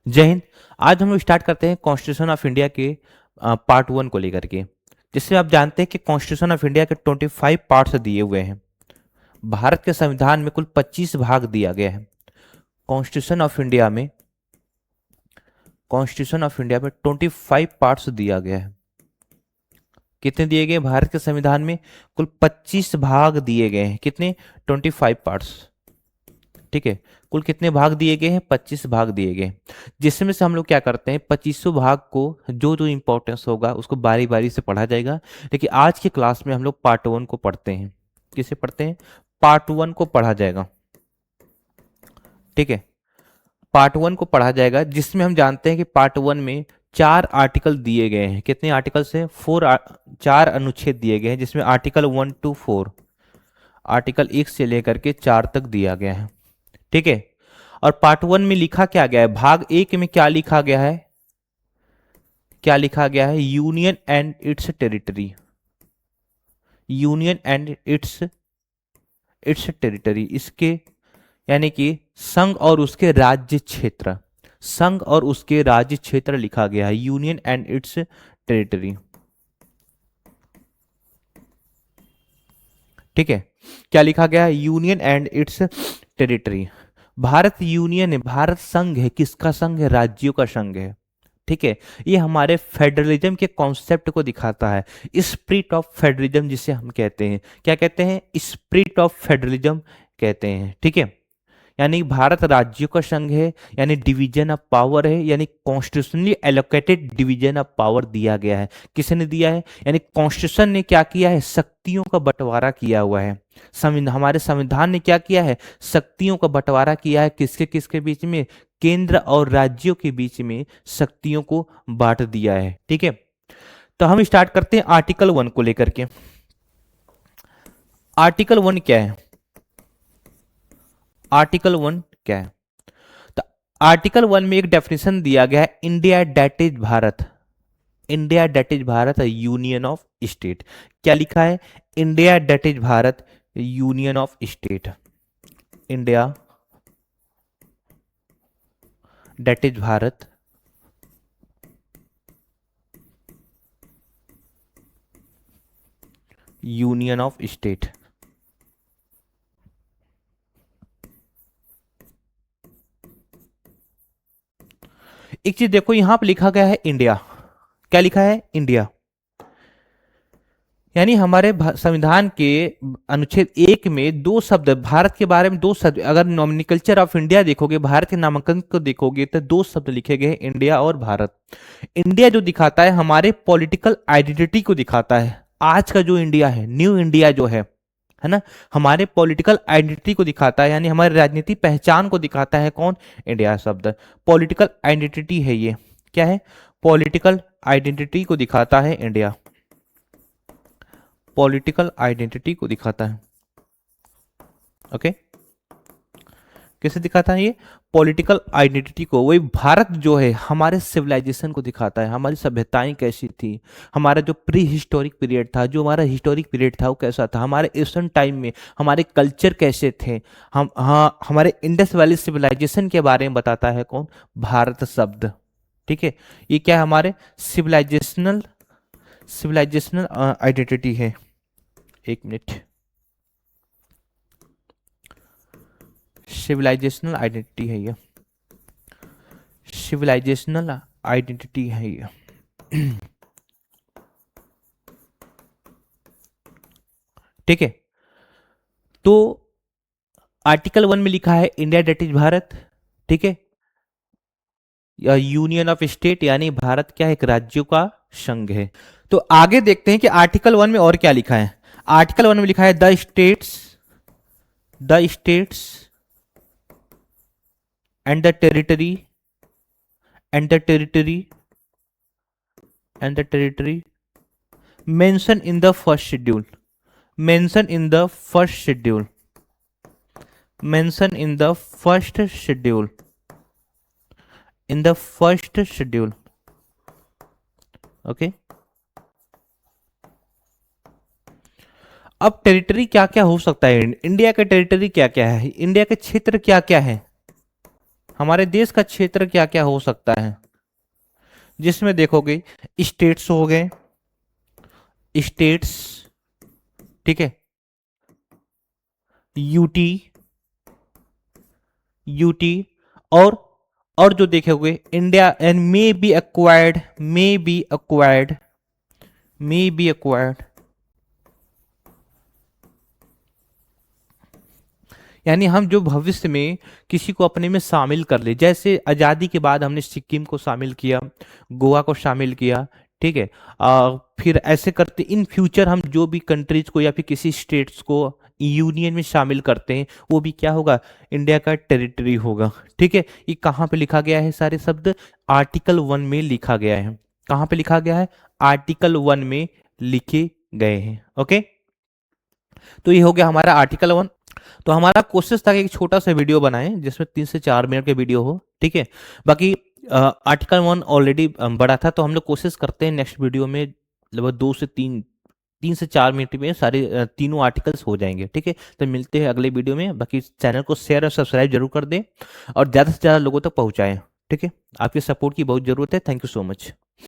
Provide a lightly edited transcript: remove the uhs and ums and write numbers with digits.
जय हिंद। आज हम लोग स्टार्ट करते हैं कॉन्स्टिट्यूशन ऑफ इंडिया के पार्ट 1 को लेकर के, जिसमें आप जानते हैं कि कॉन्स्टिट्यूशन ऑफ इंडिया के 25 पार्ट्स दिए हुए हैं। भारत के संविधान में कुल 25 भाग दिया गया है। कॉन्स्टिट्यूशन ऑफ इंडिया में 25 पार्ट्स दिया गया है। कितने दिए गए भारत के संविधान में? कुल 25 भाग दिए गए हैं। कितने? 25 पार्ट्स। ठीक है, कुल कितने भाग दिए गए हैं? 25 भाग दिए गए, जिसमें से हम लोग क्या करते हैं, 25 भाग को जो जो इंपॉर्टेंस होगा उसको बारी बारी से पढ़ा जाएगा। लेकिन आज की क्लास में हम लोग पार्ट 1 को पढ़ते हैं। किसे पढ़ते हैं? पार्ट 1 को पढ़ा जाएगा। ठीक है, पार्ट 1 को पढ़ा जाएगा, जिसमें हम जानते हैं कि पार्ट 1 में 4 आर्टिकल दिए गए हैं। कितने आर्टिकल से? 4 अनुच्छेद दिए गए हैं, जिसमें आर्टिकल 1 to 4, आर्टिकल 1 से लेकर के 4 तक दिया गया है। ठीक है, और पार्ट 1 में लिखा क्या गया है? भाग 1 में क्या लिखा गया है? क्या लिखा गया है? Union and it's territory. Union and it's territory, इसके यानी कि संघ और उसके राज्य क्षेत्र। संघ और उसके राज्य क्षेत्र लिखा गया है, यूनियन एंड इट्स टेरिटरी। ठीक है, क्या लिखा गया है? Union and it's territory. Bharat union है, भारत संघ है। किसका संघ है? राज्यों का संघ है। ठीक है, ये हमारे फेडरलिज्म के कॉन्सेप्ट को दिखाता है। स्पिरिट ऑफ फेडरलिज्म जिसे हम कहते हैं, क्या कहते हैं? स्पिरिट ऑफ फेडरलिज्म कहते हैं। ठीक है, यानी भारत राज्यों का संघ है, यानी डिवीजन ऑफ पावर है, यानी constitutionally allocated division of power दिया गया है। किसने दिया है? यानी कॉन्स्टिट्यूशन ने क्या किया है? शक्तियों का बंटवारा किया हुआ है। हमारे संविधान ने क्या किया है? शक्तियों का बंटवारा किया है। किसके किसके बीच में? केंद्र और राज्यों के बीच में शक्तियों को बांट दिया है। ठीक है, तो हम स्टार्ट करते हैं आर्टिकल 1 को लेकर के। आर्टिकल 1 क्या है? आर्टिकल 1 क्या है? तो आर्टिकल 1 में एक डेफिनेशन दिया गया है, India that is Bharat. India that is Bharat union of state. क्या लिखा है? India that is Bharat union of state. India that is Bharat union of state. एक चीज देखो, यहां पर लिखा गया है इंडिया। क्या लिखा है? इंडिया। यानी हमारे संविधान के अनुच्छेद 1 में 2 शब्द, भारत के बारे में 2 शब्द, अगर नॉमेनक्लेचर ऑफ इंडिया देखोगे, भारत के नामांकन को देखोगे, तो 2 शब्द लिखे गए हैं, इंडिया और भारत। इंडिया जो दिखाता है हमारे पॉलिटिकल आइडेंटिटी को दिखाता है। आज का जो इंडिया है, न्यू इंडिया जो है ना, हमारे पॉलिटिकल आइडेंटिटी को दिखाता है, यानी हमारी राजनीति पहचान को दिखाता है। कौन? इंडिया शब्द पॉलिटिकल आइडेंटिटी है। ये क्या है? पॉलिटिकल आइडेंटिटी को दिखाता है इंडिया। पॉलिटिकल आइडेंटिटी को दिखाता है। ओके, कैसे दिखाता है ये? पॉलिटिकल आइडेंटिटी को। वही भारत जो है हमारे सिविलाइजेशन को दिखाता है, हमारी सभ्यताएं कैसी थी, हमारा जो प्री हिस्टोरिक पीरियड था, जो हमारा हिस्टोरिक पीरियड था वो कैसा था, हमारे एशियन टाइम में हमारे कल्चर कैसे थे, हम हाँ हमारे इंडस वैली सिविलाइजेशन के बारे में बताता है। कौन? भारत शब्द। ठीक है, ये क्या है? हमारे सिविलाइजेशनल सिविलाइजेशनल आइडेंटिटी है। एक मिनट, सिविलाइजेशनल आइडेंटिटी है ये। सिविलाइजेशनल आइडेंटिटी है ये। ठीक है, तो आर्टिकल 1 में लिखा है इंडिया डेट इज भारत। ठीक है, या यूनियन ऑफ स्टेट, यानी भारत क्या है? एक राज्यों का संघ है। तो आगे देखते हैं कि आर्टिकल 1 में और क्या लिखा है। आर्टिकल 1 में लिखा है the states and the territory and the territory and the territory mention in the first schedule. Mention in the first schedule. Mention in the first schedule. In the first schedule. Okay, अब territory क्या क्या हो सकता है? India का territory क्या क्या है? इंडिया के क्षेत्र क्या क्या है? हमारे देश का क्षेत्र क्या क्या हो सकता है, जिसमें देखोगे स्टेट्स हो गए, स्टेट्स, ठीक है, यूटी, यूटी, और और जो देखोगे India and may be acquired, may be acquired, may be acquired, यानी हम जो भविष्य में किसी को अपने में शामिल कर ले, जैसे आज़ादी के बाद हमने सिक्किम को शामिल किया, गोवा को शामिल किया, ठीक है। फिर ऐसे करते इन फ्यूचर हम जो भी कंट्रीज को या फिर किसी स्टेट्स को यूनियन में शामिल करते हैं, वो भी क्या होगा, इंडिया का टेरिटरी होगा, ठीक है। ये कहाँ पे लिखा गया है, सारे शब्द आर्टिकल 1 में लिखा गया है। कहाँ पे लिखा गया है, आर्टिकल 1 में लिखे गए हैं, ओके। तो ये हो गया हमारा आर्टिकल 1। तो हमारा कोशिश था कि एक छोटा सा वीडियो बनाएं जिसमें 3 से 4 मिनट के वीडियो हो, ठीक है। बाकी आर्टिकल 1 ऑलरेडी बड़ा था, तो हम लोग कोशिश करते हैं नेक्स्ट वीडियो में लगभग 2 से 3 3 से 4 मिनट में सारे तीनों आर्टिकल्स हो जाएंगे, ठीक है। तो मिलते हैं अगले वीडियो में। बाकी चैनल को शेयर और सब्सक्राइब जरूर कर दें और ज़्यादा से ज़्यादा लोगों तक पहुँचाएं, ठीक है। आपकी सपोर्ट की बहुत ज़रूरत है। Thank you so much.